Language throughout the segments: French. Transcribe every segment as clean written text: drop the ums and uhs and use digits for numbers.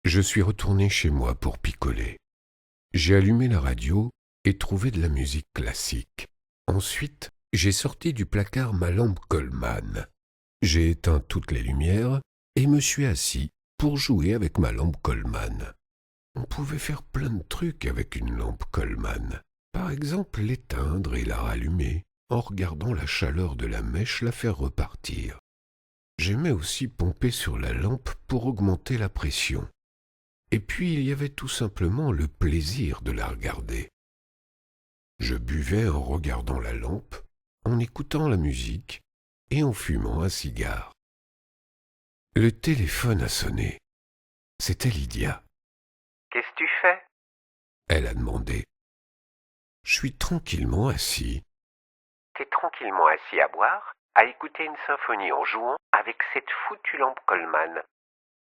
Je suis retourné chez moi pour picoler. J'ai allumé la radio et trouvé de la musique classique. Ensuite, j'ai sorti du placard ma lampe Coleman. J'ai éteint toutes les lumières et me suis assis pour jouer avec ma lampe Coleman. On pouvait faire plein de trucs avec une lampe Coleman. Par exemple, l'éteindre et la rallumer, en regardant la chaleur de la mèche la faire repartir. J'aimais aussi pomper sur la lampe pour augmenter la pression. Et puis il y avait tout simplement le plaisir de la regarder. Je buvais en regardant la lampe, en écoutant la musique et en fumant un cigare. Le téléphone a sonné. C'était Lydia. « Qu'est-ce que tu fais ?» Elle a demandé. Je suis tranquillement assis. « T'es tranquillement assis à boire, à écouter une symphonie en jouant avec cette foutue lampe Coleman. »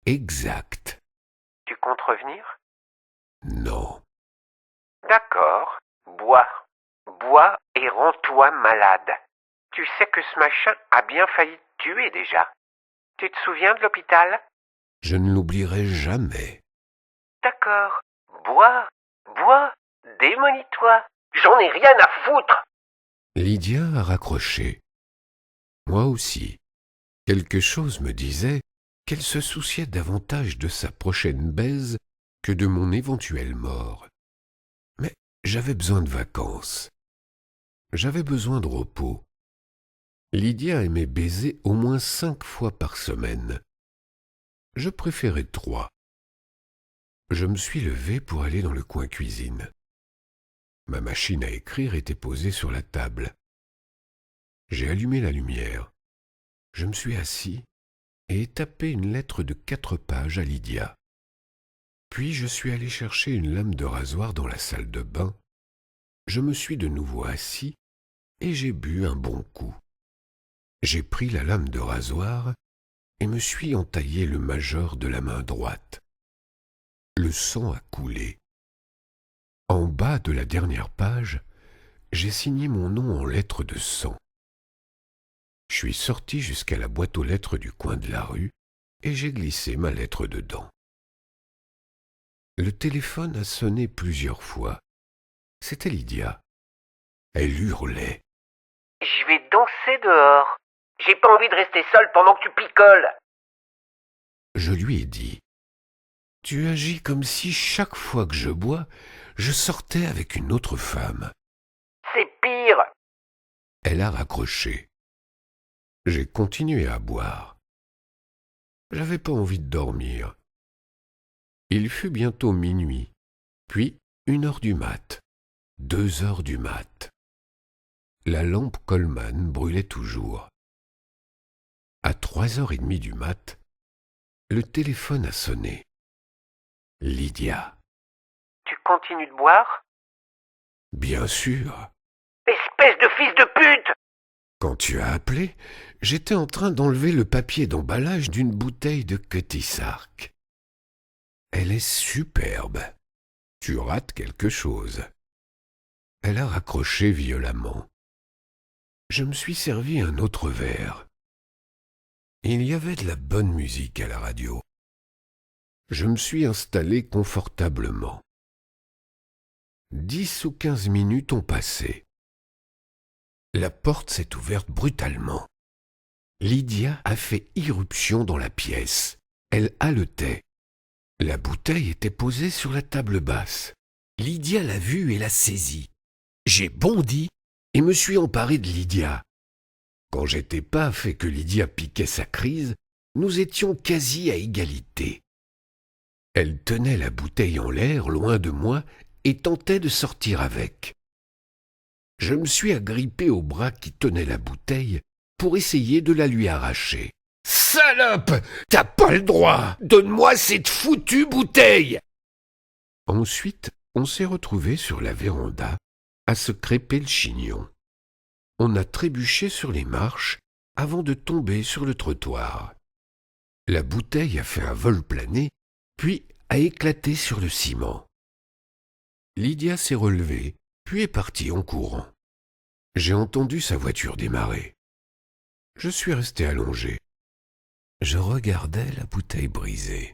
Exact. « Tu comptes revenir ?» ?»« Non. D'accord, bois. Bois et rends-toi malade. Tu sais que ce machin a bien failli te tuer déjà. Tu te souviens de l'hôpital ? » Je ne l'oublierai jamais. D'accord, bois, démolie-toi. J'en ai rien à foutre. Lydia a raccroché. Moi aussi. Quelque chose me disait qu'elle se souciait davantage de sa prochaine baise que de mon éventuelle mort. Mais j'avais besoin de vacances. J'avais besoin de repos. Lydia aimait baiser au moins 5 fois par semaine. Je préférais 3. Je me suis levé pour aller dans le coin cuisine. Ma machine à écrire était posée sur la table. J'ai allumé la lumière. Je me suis assis et tapé une lettre de 4 pages à Lydia. Puis je suis allé chercher une lame de rasoir dans la salle de bain. Je me suis de nouveau assis et j'ai bu un bon coup. J'ai pris la lame de rasoir et me suis entaillé le majeur de la main droite. Le sang a coulé. En bas de la dernière page, j'ai signé mon nom en lettres de sang. Je suis sorti jusqu'à la boîte aux lettres du coin de la rue et j'ai glissé ma lettre dedans. Le téléphone a sonné plusieurs fois. C'était Lydia. Elle hurlait. « Je vais danser dehors. J'ai pas envie de rester seul pendant que tu picoles. » Je lui ai dit. Tu agis comme si chaque fois que je bois, je sortais avec une autre femme. C'est pire. Elle a raccroché. J'ai continué à boire. J'avais pas envie de dormir. Il fut bientôt minuit, puis 1h du mat, 2h du mat. La lampe Coleman brûlait toujours. À 3h30 du mat, le téléphone a sonné. Lydia. « Tu continues de boire ? » ?»« Bien sûr. Espèce de fils de pute !» Quand tu as appelé, j'étais en train d'enlever le papier d'emballage d'une bouteille de Cutty Sark. Elle est superbe. Tu rates quelque chose. Elle a raccroché violemment. Je me suis servi un autre verre. Il y avait de la bonne musique à la radio. Je me suis installé confortablement. 10 ou 15 minutes ont passé. La porte s'est ouverte brutalement. Lydia a fait irruption dans la pièce. Elle haletait. La bouteille était posée sur la table basse. Lydia l'a vue et l'a saisie. J'ai bondi et me suis emparé de Lydia. Quand j'étais paf et que Lydia piquait sa crise, nous étions quasi à égalité. Elle tenait la bouteille en l'air, loin de moi, et tentait de sortir avec. Je me suis agrippé au bras qui tenait la bouteille pour essayer de la lui arracher. « Salope! T'as pas le droit! Donne-moi cette foutue bouteille !» Ensuite, on s'est retrouvés sur la véranda à se crêper le chignon. On a trébuché sur les marches avant de tomber sur le trottoir. La bouteille a fait un vol plané, puis a éclaté sur le ciment. Lydia s'est relevée, puis est partie en courant. J'ai entendu sa voiture démarrer. Je suis resté allongé. Je regardais la bouteille brisée.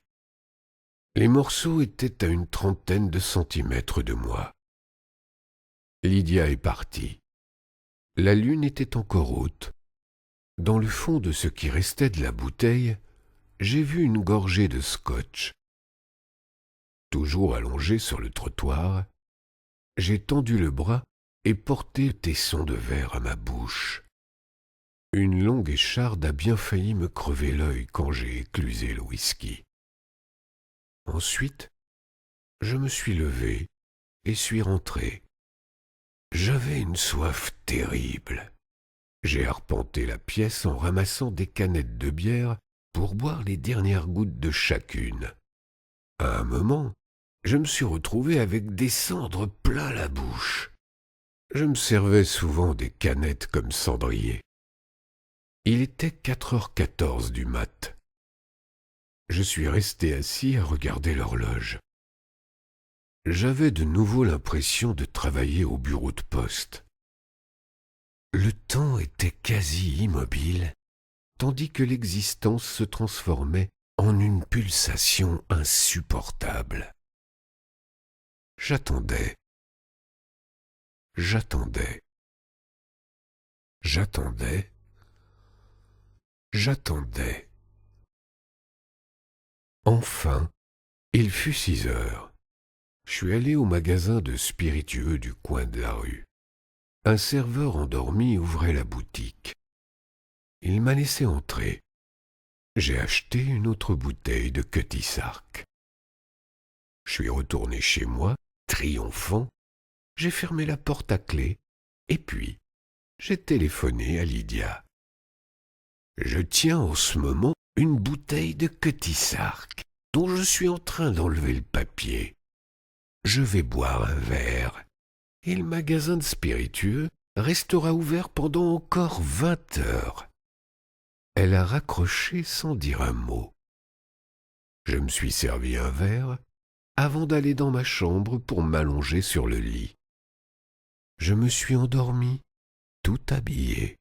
Les morceaux étaient à une trentaine de centimètres de moi. Lydia est partie. La lune était encore haute. Dans le fond de ce qui restait de la bouteille, j'ai vu une gorgée de scotch. Toujours allongé sur le trottoir, j'ai tendu le bras et porté le tesson de verre à ma bouche. Une longue écharde a bien failli me crever l'œil quand j'ai éclusé le whisky. Ensuite, je me suis levé et suis rentré. J'avais une soif terrible. J'ai arpenté la pièce en ramassant des canettes de bière pour boire les dernières gouttes de chacune. À un moment, je me suis retrouvé avec des cendres plein la bouche. Je me servais souvent des canettes comme cendrier. Il était 4h14 du mat. Je suis resté assis à regarder l'horloge. J'avais de nouveau l'impression de travailler au bureau de poste. Le temps était quasi immobile, tandis que l'existence se transformait en une pulsation insupportable. J'attendais. J'attendais. J'attendais. J'attendais. Enfin, il fut 6 heures. Je suis allé au magasin de spiritueux du coin de la rue. Un serveur endormi ouvrait la boutique. Il m'a laissé entrer. J'ai acheté une autre bouteille de Cutty Sark. Je suis retourné chez moi, triomphant. J'ai fermé la porte à clé et puis j'ai téléphoné à Lydia. Je tiens en ce moment une bouteille de Cutty Sark dont je suis en train d'enlever le papier. Je vais boire un verre et le magasin de spiritueux restera ouvert pendant encore 20 heures. Elle a raccroché sans dire un mot. Je me suis servi un verre avant d'aller dans ma chambre pour m'allonger sur le lit. Je me suis endormi, tout habillé.